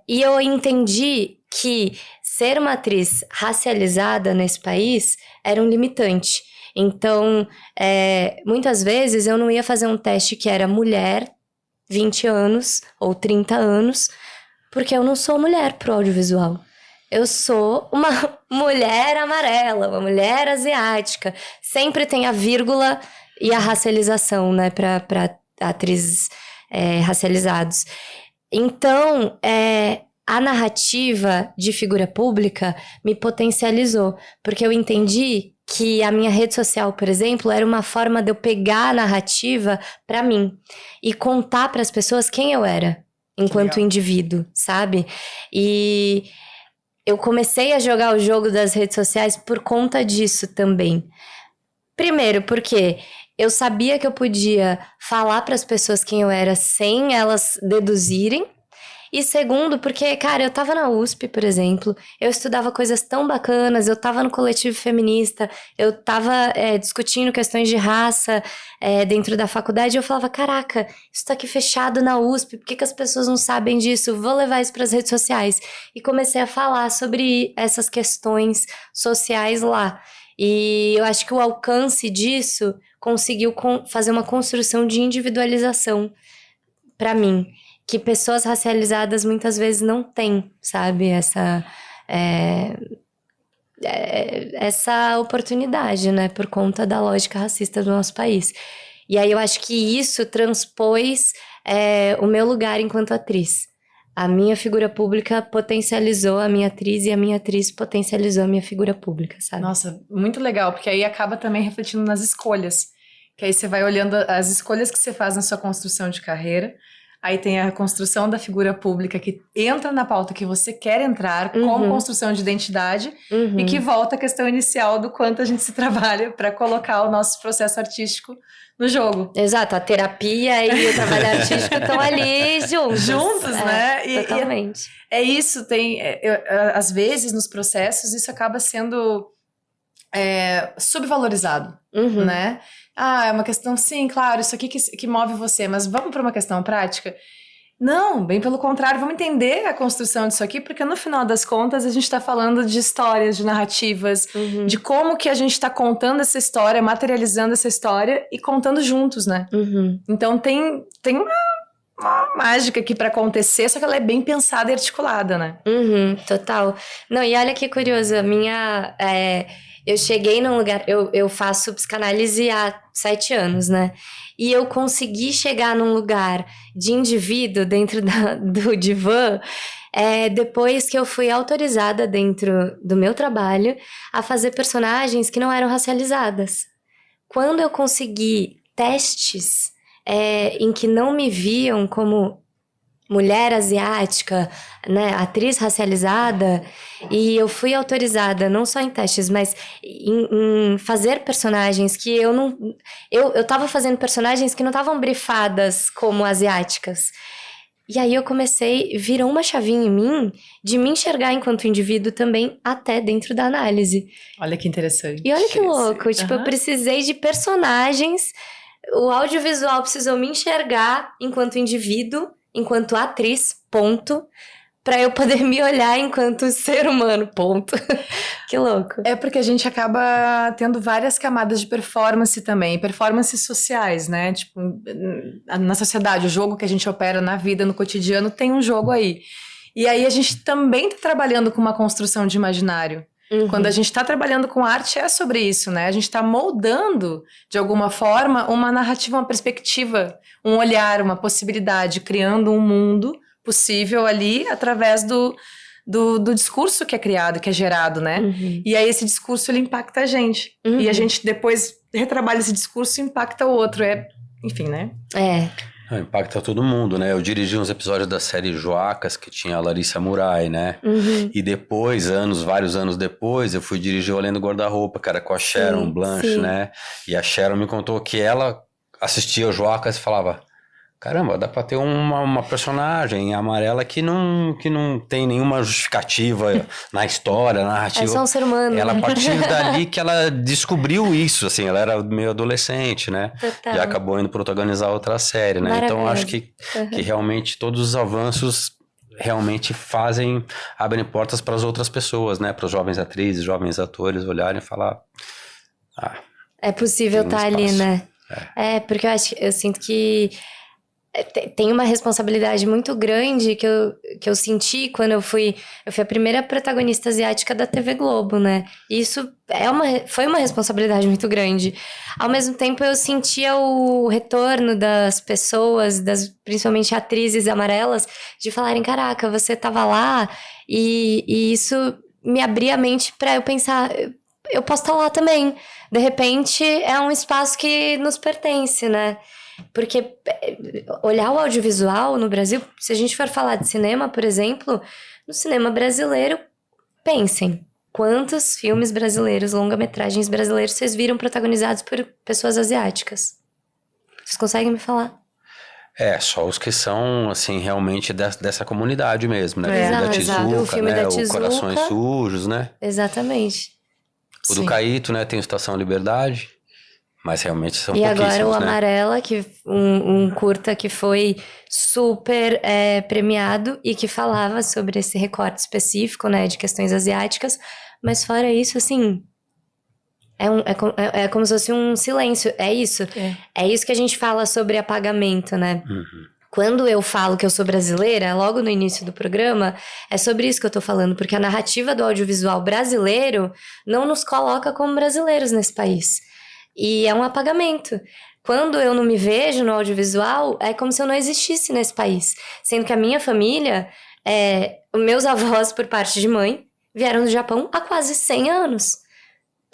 E eu entendi que ser uma atriz racializada nesse país era um limitante. Então, muitas vezes eu não ia fazer um teste que era mulher, 20 anos ou 30 anos, porque eu não sou mulher pro audiovisual. Eu sou uma mulher amarela, uma mulher asiática. Sempre tem a vírgula e a racialização, né, para atrizes racializados. Então, a narrativa de figura pública me potencializou, porque eu entendi que a minha rede social, por exemplo, era uma forma de eu pegar a narrativa para mim e contar para as pessoas quem eu era enquanto indivíduo, sabe? E eu comecei a jogar o jogo das redes sociais por conta disso também. Primeiro, porque eu sabia que eu podia falar para as pessoas quem eu era sem elas deduzirem. E segundo, porque, cara, eu tava na USP, por exemplo, eu estudava coisas tão bacanas, eu tava no coletivo feminista, eu tava discutindo questões de raça dentro da faculdade, e eu falava, caraca, isso tá aqui fechado na USP, por que as pessoas não sabem disso? Vou levar isso pras redes sociais. E comecei a falar sobre essas questões sociais lá. E eu acho que o alcance disso conseguiu fazer uma construção de individualização para mim, que pessoas racializadas muitas vezes não têm, sabe? Essa oportunidade, né? Por conta da lógica racista do nosso país. E aí eu acho que isso transpôs o meu lugar enquanto atriz. A minha figura pública potencializou a minha atriz e a minha atriz potencializou a minha figura pública, sabe? Nossa, muito legal, porque aí acaba também refletindo nas escolhas. Que aí você vai olhando as escolhas que você faz na sua construção de carreira. Aí tem a construção da figura pública que entra na pauta que você quer entrar como construção de identidade e que volta à questão inicial do quanto a gente se trabalha para colocar o nosso processo artístico no jogo. Exato, a terapia e o trabalho artístico estão ali juntos. Juntos, né? Totalmente. É isso, às vezes nos processos isso acaba sendo subvalorizado, né? É uma questão, sim, claro, isso aqui que move você, mas vamos para uma questão prática? Não, bem pelo contrário, vamos entender a construção disso aqui, porque no final das contas a gente está falando de histórias, de narrativas, de como que a gente está contando essa história, materializando essa história e contando juntos, né? Então tem uma mágica aqui para acontecer, só que ela é bem pensada e articulada, né? Total. Não, e olha que curioso, eu cheguei num lugar, eu faço psicanálise há 7 anos, né? E eu consegui chegar num lugar de indivíduo dentro do divã depois que eu fui autorizada dentro do meu trabalho a fazer personagens que não eram racializadas. Quando eu consegui testes em que não me viam como mulher asiática, né, atriz racializada, e eu fui autorizada não só em testes, mas em fazer personagens que eu não... Eu tava fazendo personagens que não estavam brifadas como asiáticas. E aí eu virou uma chavinha em mim de me enxergar enquanto indivíduo também até dentro da análise. Olha que interessante. E olha que louco, tipo, eu precisei de personagens, o audiovisual precisou me enxergar enquanto indivíduo, enquanto atriz, ponto, pra eu poder me olhar enquanto ser humano, ponto. Que louco. É porque a gente acaba tendo várias camadas de performance também, performances sociais, né? Tipo, na sociedade, o jogo que a gente opera na vida, no cotidiano, tem um jogo aí. E aí a gente também tá trabalhando com uma construção de imaginário. Quando a gente está trabalhando com arte, é sobre isso, né? A gente está moldando, de alguma forma, uma narrativa, uma perspectiva, um olhar, uma possibilidade, criando um mundo possível ali através do discurso que é criado, que é gerado, né? E aí esse discurso, ele impacta a gente. E a gente depois retrabalha esse discurso e impacta o outro. Enfim, né? Impacta todo mundo, né? Eu dirigi uns episódios da série Joacas, que tinha a Larissa Murai, né? E depois, vários anos depois, eu fui dirigir o Além do Guarda-Roupa, que era com a Sharon Blanche, né? E a Sharon me contou que ela assistia o Joacas e falava... Caramba, dá pra ter uma personagem amarela que não tem nenhuma justificativa na história, na narrativa. É só um ser humano. Ela, a partir dali que ela descobriu isso, assim, ela era meio adolescente, né? Total. E acabou indo protagonizar outra série, né? Então, acho que realmente todos os avanços realmente abrem portas para as outras pessoas, né? Para os jovens atrizes, jovens atores olharem e falar... é possível estar ali, né? Porque eu sinto que... tem uma responsabilidade muito grande que eu senti quando eu fui a primeira protagonista asiática da TV Globo, né? E isso foi uma responsabilidade muito grande. Ao mesmo tempo, eu sentia o retorno das pessoas, principalmente atrizes amarelas, de falarem, caraca, você tava lá, e isso me abria a mente pra eu pensar, eu posso estar lá também. De repente, é um espaço que nos pertence, né? Porque olhar o audiovisual no Brasil, se a gente for falar de cinema, por exemplo, no cinema brasileiro, pensem, quantos filmes brasileiros, longa-metragens brasileiros vocês viram protagonizados por pessoas asiáticas? Vocês conseguem me falar? Só os que são, assim, realmente dessa comunidade mesmo, né? Exato. O filme da Tizuka, o Corações Sujos, né? Exatamente. O do Caíto, né? Tem o Estação Liberdade. Mas realmente são pouquíssimos, né? E agora o Amarela, que um curta que foi super premiado e que falava sobre esse recorte específico, né, de questões asiáticas. Mas fora isso, assim, é como se fosse um silêncio. É isso. É isso que a gente fala sobre apagamento, né? Quando eu falo que eu sou brasileira, logo no início do programa, é sobre isso que eu tô falando. Porque a narrativa do audiovisual brasileiro não nos coloca como brasileiros nesse país. E é um apagamento. Quando eu não me vejo no audiovisual, é como se eu não existisse nesse país. Sendo que a minha família, meus avós, por parte de mãe, vieram do Japão há quase 100 anos.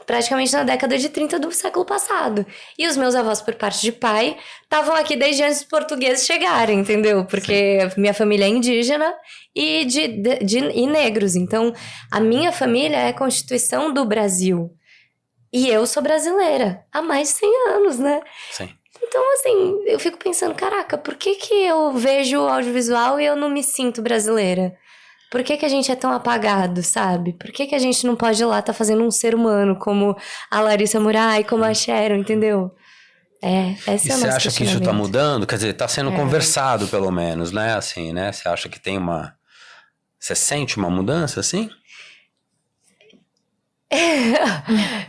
Praticamente na década de 30 do século passado. E os meus avós, por parte de pai, estavam aqui desde antes dos portugueses chegarem, entendeu? Porque minha família é indígena e negros. Então, a minha família é a constituição do Brasil. E eu sou brasileira há mais de 100 anos, né? Sim. Então, assim, eu fico pensando, caraca, por que eu vejo o audiovisual e eu não me sinto brasileira? Por que a gente é tão apagado, sabe? Por que a gente não pode ir lá estar fazendo um ser humano como a Larissa Murai, como a Sharon, entendeu? Esse é o nosso questionamento. E você acha que isso tá mudando? Quer dizer, tá sendo conversado, pelo menos, né? Assim, né? Você acha que tem Você sente uma mudança, assim?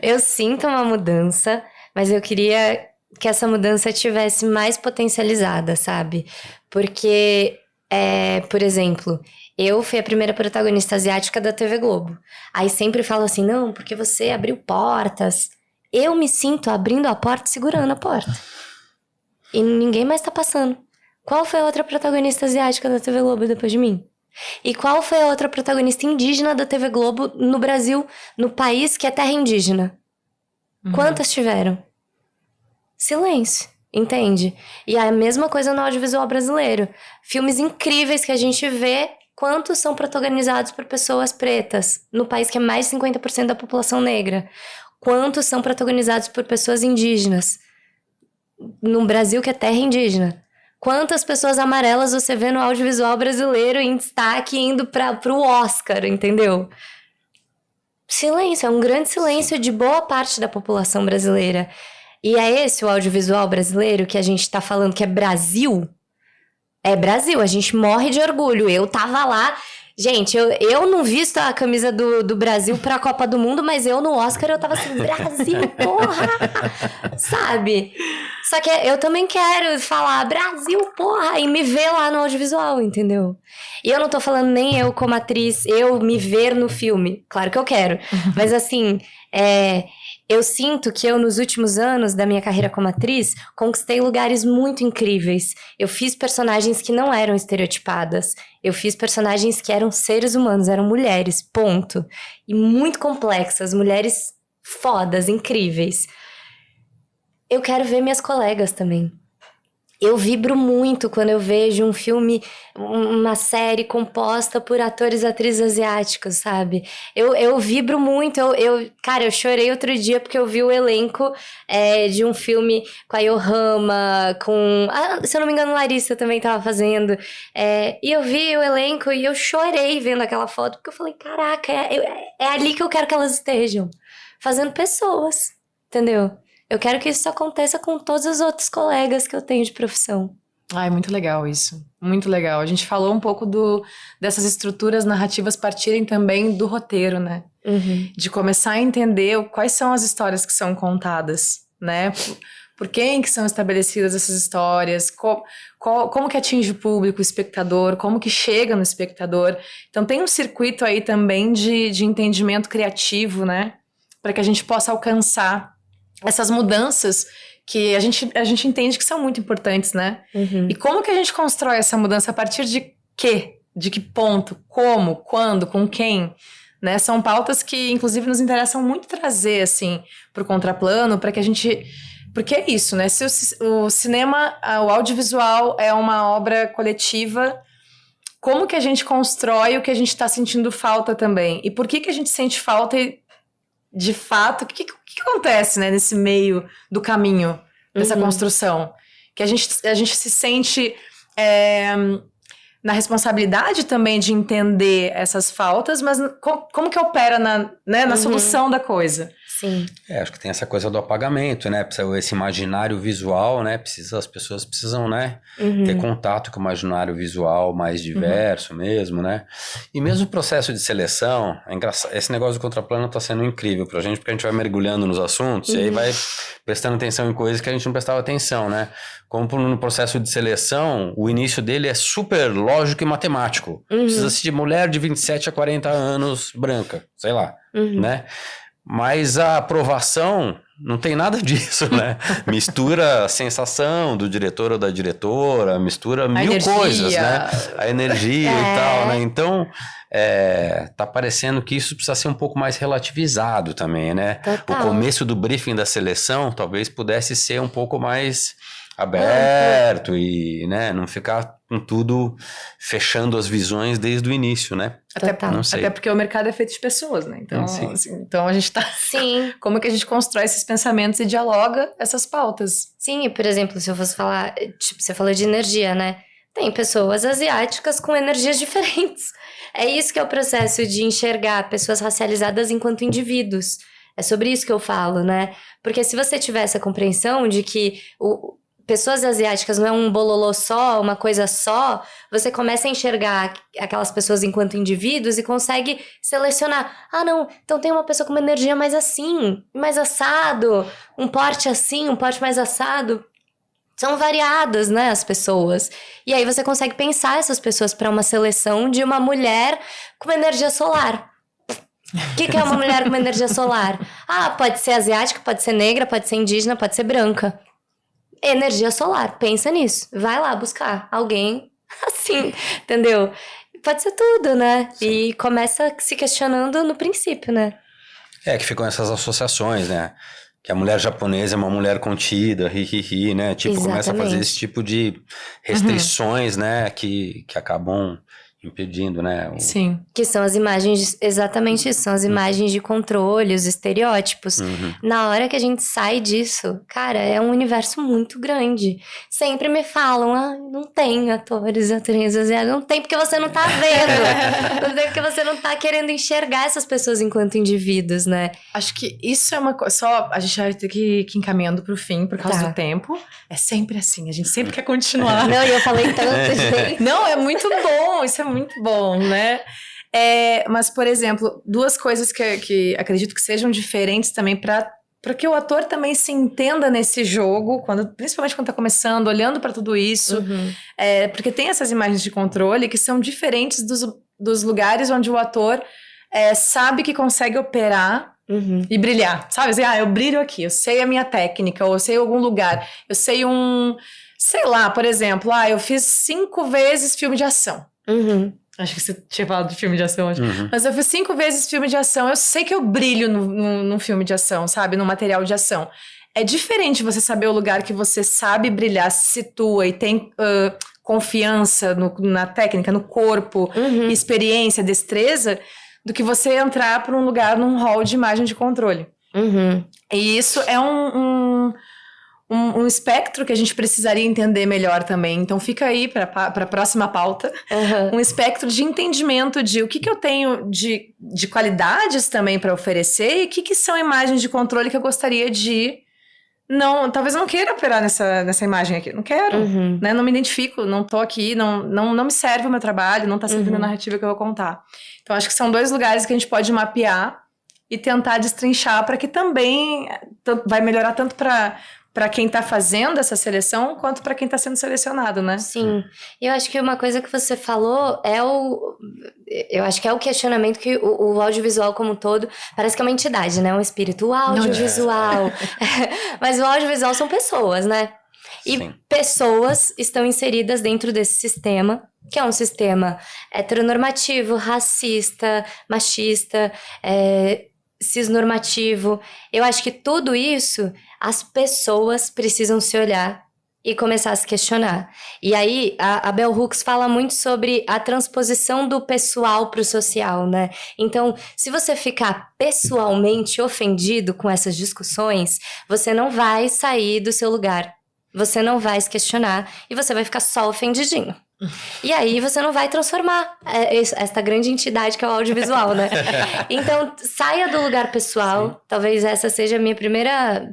Eu sinto uma mudança, mas eu queria que essa mudança tivesse mais potencializada, sabe? Porque, por exemplo, eu fui a primeira protagonista asiática da TV Globo. Aí sempre falo assim, não, porque você abriu portas. Eu me sinto abrindo a porta e segurando a porta. E ninguém mais tá passando. Qual foi a outra protagonista asiática da TV Globo depois de mim? E qual foi a outra protagonista indígena da TV Globo no Brasil, no país que é terra indígena? Quantas tiveram? Silêncio. Entende? E é a mesma coisa no audiovisual brasileiro. Filmes incríveis que a gente vê, quantos são protagonizados por pessoas pretas, no país que é mais de 50% da população negra. Quantos são protagonizados por pessoas indígenas, num Brasil que é terra indígena. Quantas pessoas amarelas você vê no audiovisual brasileiro em destaque indo pro Oscar, entendeu? Silêncio, é um grande silêncio de boa parte da população brasileira. E é esse o audiovisual brasileiro que a gente tá falando que é Brasil? É Brasil, a gente morre de orgulho. Eu tava lá... Gente, eu não visto a camisa do Brasil pra Copa do Mundo, mas eu no Oscar eu tava assim, Brasil, porra! Sabe? Só que eu também quero falar Brasil, porra! E me ver lá no audiovisual, entendeu? E eu não tô falando nem eu como atriz, eu me ver no filme. Claro que eu quero. Mas assim, eu sinto que eu, nos últimos anos da minha carreira como atriz, conquistei lugares muito incríveis. Eu fiz personagens que não eram estereotipadas. Eu fiz personagens que eram seres humanos, eram mulheres, ponto. E muito complexas, mulheres fodas, incríveis. Eu quero ver minhas colegas também. Eu vibro muito quando eu vejo um filme, uma série composta por atores e atrizes asiáticos, sabe? Eu vibro muito. Cara, eu chorei outro dia porque eu vi o elenco de um filme com a Yohama, com... se eu não me engano, Larissa também tava fazendo. E eu vi o elenco e eu chorei vendo aquela foto, porque eu falei, caraca, é ali que eu quero que elas estejam. Fazendo pessoas, entendeu? Eu quero que isso aconteça com todos os outros colegas que eu tenho de profissão. Ai, muito legal isso. Muito legal. A gente falou um pouco dessas estruturas narrativas partirem também do roteiro, né? Uhum. De começar a entender quais são as histórias que são contadas, né? Por quem que são estabelecidas essas histórias, como que atinge o público, o espectador, como que chega no espectador. Então tem um circuito aí também de entendimento criativo, né? Para que a gente possa alcançar essas mudanças que a gente entende que são muito importantes, né? Uhum. E como que a gente constrói essa mudança? A partir de quê? De que ponto? Como? Quando? Com quem? Né? São pautas que, inclusive, nos interessam muito trazer, assim, pro contraplano, para que a gente... Porque é isso, né? Se o cinema, o audiovisual é uma obra coletiva, como que a gente constrói o que a gente está sentindo falta também? E por que a gente sente falta e, de fato, o que acontece, né, nesse meio do caminho dessa construção? Que a gente se sente na responsabilidade também de entender essas faltas, mas como que opera na solução da coisa? Sim. Acho que tem essa coisa do apagamento, né? Esse imaginário visual, né? As pessoas precisam, né? Ter contato com o imaginário visual mais diverso mesmo, né? E mesmo o processo de seleção, é engraçado. Esse negócio do contraplano tá sendo incrível pra gente, porque a gente vai mergulhando nos assuntos e aí vai prestando atenção em coisas que a gente não prestava atenção, né? Como no processo de seleção, o início dele é super lógico e matemático. Precisa-se de mulher de 27 a 40 anos, branca, sei lá, né? Mas a aprovação não tem nada disso, né? Mistura a sensação do diretor ou da diretora, mistura mil coisas, né? A energia e tal, né? Então, tá parecendo que isso precisa ser um pouco mais relativizado também, né? Total. O começo do briefing da seleção talvez pudesse ser um pouco mais aberto e, né, não ficar com tudo fechando as visões desde o início, né? Até porque o mercado é feito de pessoas, né? Então, assim, então a gente tá... Sim. Como é que a gente constrói esses pensamentos e dialoga essas pautas? Sim, e por exemplo, se eu fosse falar... Tipo, você falou de energia, né? Tem pessoas asiáticas com energias diferentes. É isso que é o processo de enxergar pessoas racializadas enquanto indivíduos. É sobre isso que eu falo, né? Porque se você tiver essa compreensão de que... pessoas asiáticas não é um bololô só, uma coisa só, você começa a enxergar aquelas pessoas enquanto indivíduos e consegue selecionar. Ah, não, então tem uma pessoa com uma energia mais assim, mais assado, um porte assim, um porte mais assado. São variadas, né, as pessoas. E aí você consegue pensar essas pessoas para uma seleção de uma mulher com uma energia solar. O que é uma mulher com uma energia solar? Ah, pode ser asiática, pode ser negra, pode ser indígena, pode ser branca. Energia solar, pensa nisso. Vai lá buscar alguém assim, entendeu? Pode ser tudo, né? Sim. E começa se questionando no princípio, né? Que ficam essas associações, né? que a mulher japonesa é uma mulher contida, né? Tipo, começa a fazer esse tipo de restrições, né? Que acabam impedindo, né? Sim. Que são as imagens, exatamente isso, são as imagens de controle, os estereótipos. Na hora que a gente sai disso, cara, é um universo muito grande. Sempre me falam, não tem atores, atrizes, não tem porque você não tá vendo. Não tem porque você não tá querendo enxergar essas pessoas enquanto indivíduos, né? Acho que isso é uma coisa, só a gente vai ter que ir encaminhando pro fim, por causa do tempo. É sempre assim, a gente sempre quer continuar. Não, e eu falei tanto, gente. Não, é muito bom, isso é muito bom, né? Mas, por exemplo, duas coisas que acredito que sejam diferentes também para que o ator também se entenda nesse jogo, principalmente quando tá começando, olhando para tudo isso. Porque tem essas imagens de controle que são diferentes dos lugares onde o ator sabe que consegue operar e brilhar. Sabe? Assim, eu brilho aqui, eu sei a minha técnica, ou eu sei algum lugar, eu sei sei lá, por exemplo, eu fiz 5 vezes filme de ação. Acho que você tinha falado de filme de ação hoje. Mas eu fiz 5 vezes filme de ação. Eu sei que eu brilho num filme de ação, sabe? No material de ação. É diferente você saber o lugar que você sabe brilhar, se situa e tem confiança na técnica, no corpo, experiência, destreza, do que você entrar por um lugar num hall de imagem de controle. E isso é um espectro que a gente precisaria entender melhor também. Então fica aí para a próxima pauta. Um espectro de entendimento de o que eu tenho de qualidades também para oferecer e o que são imagens de controle que eu gostaria de... talvez eu não queira operar nessa imagem aqui. Não quero, né? Não me identifico, não tô aqui, não me serve o meu trabalho, não tá servindo a narrativa que eu vou contar. Então acho que são 2 lugares que a gente pode mapear e tentar destrinchar para que também vai melhorar tanto para quem tá fazendo essa seleção, quanto para quem tá sendo selecionado, né? Sim. E eu acho que uma coisa que você falou eu acho que é o questionamento que o audiovisual como um todo, parece que é uma entidade, né? Um espírito. O audiovisual. Mas o audiovisual são pessoas, né? E pessoas estão inseridas dentro desse sistema, que é um sistema heteronormativo, racista, machista, cisnormativo. Eu acho que tudo isso, as pessoas precisam se olhar e começar a se questionar. E aí, a Bell Hooks fala muito sobre a transposição do pessoal para o social, né? Então, se você ficar pessoalmente ofendido com essas discussões, você não vai sair do seu lugar. Você não vai se questionar e você vai ficar só ofendidinho. E aí você não vai transformar esta grande entidade que é o audiovisual, né? Então, saia do lugar pessoal. Talvez essa seja a minha primeira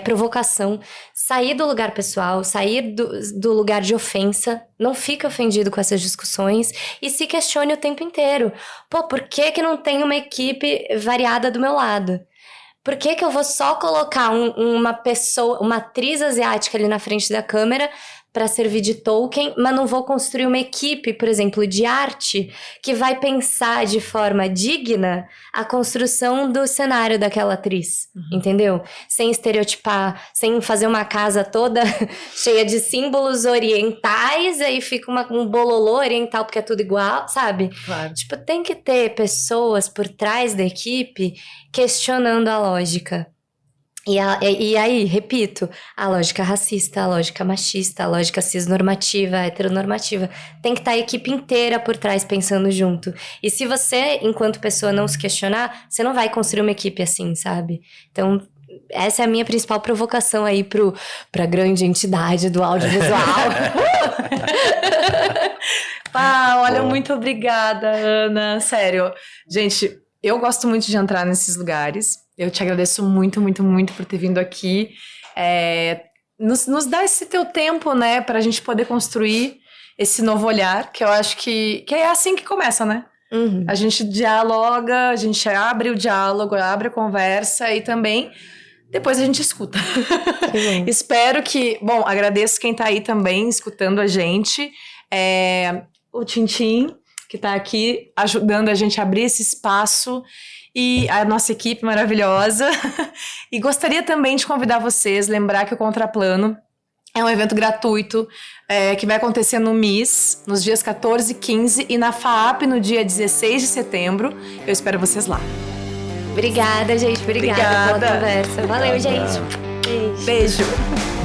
provocação. Sair do lugar pessoal, sair do lugar de ofensa. Não fique ofendido com essas discussões e se questione o tempo inteiro. Por que não tem uma equipe variada do meu lado? Por que eu vou só colocar uma pessoa, uma atriz asiática ali na frente da câmera para servir de token, mas não vou construir uma equipe, por exemplo, de arte que vai pensar de forma digna a construção do cenário daquela atriz, entendeu? Sem estereotipar, sem fazer uma casa toda cheia de símbolos orientais, aí fica um bololô oriental porque é tudo igual, sabe? Claro. Tipo, tem que ter pessoas por trás da equipe questionando a lógica. E aí, repito, a lógica racista, a lógica machista, a lógica cisnormativa, a heteronormativa. Tem que estar a equipe inteira por trás pensando junto. E se você, enquanto pessoa, não se questionar, você não vai construir uma equipe assim, sabe? Então, essa é a minha principal provocação aí pra grande entidade do audiovisual. Olha, muito obrigada, Ana. Sério. Gente, eu gosto muito de entrar nesses lugares. Eu te agradeço muito, muito, muito por ter vindo aqui. Nos dá esse teu tempo, né? Pra gente poder construir esse novo olhar, que eu acho que é assim que começa, né? A gente dialoga, a gente abre o diálogo, abre a conversa e também depois a gente escuta. Espero que... Bom, agradeço quem tá aí também escutando a gente. O Tintim, que tá aqui ajudando a gente a abrir esse espaço, e a nossa equipe maravilhosa. E gostaria também de convidar vocês, lembrar que o Contraplano é um evento gratuito que vai acontecer no MIS, nos dias 14 e 15, e na FAAP no dia 16 de setembro. Eu espero vocês lá. Obrigada, gente. Obrigada pela conversa. Valeu, gente. Beijo. Beijo.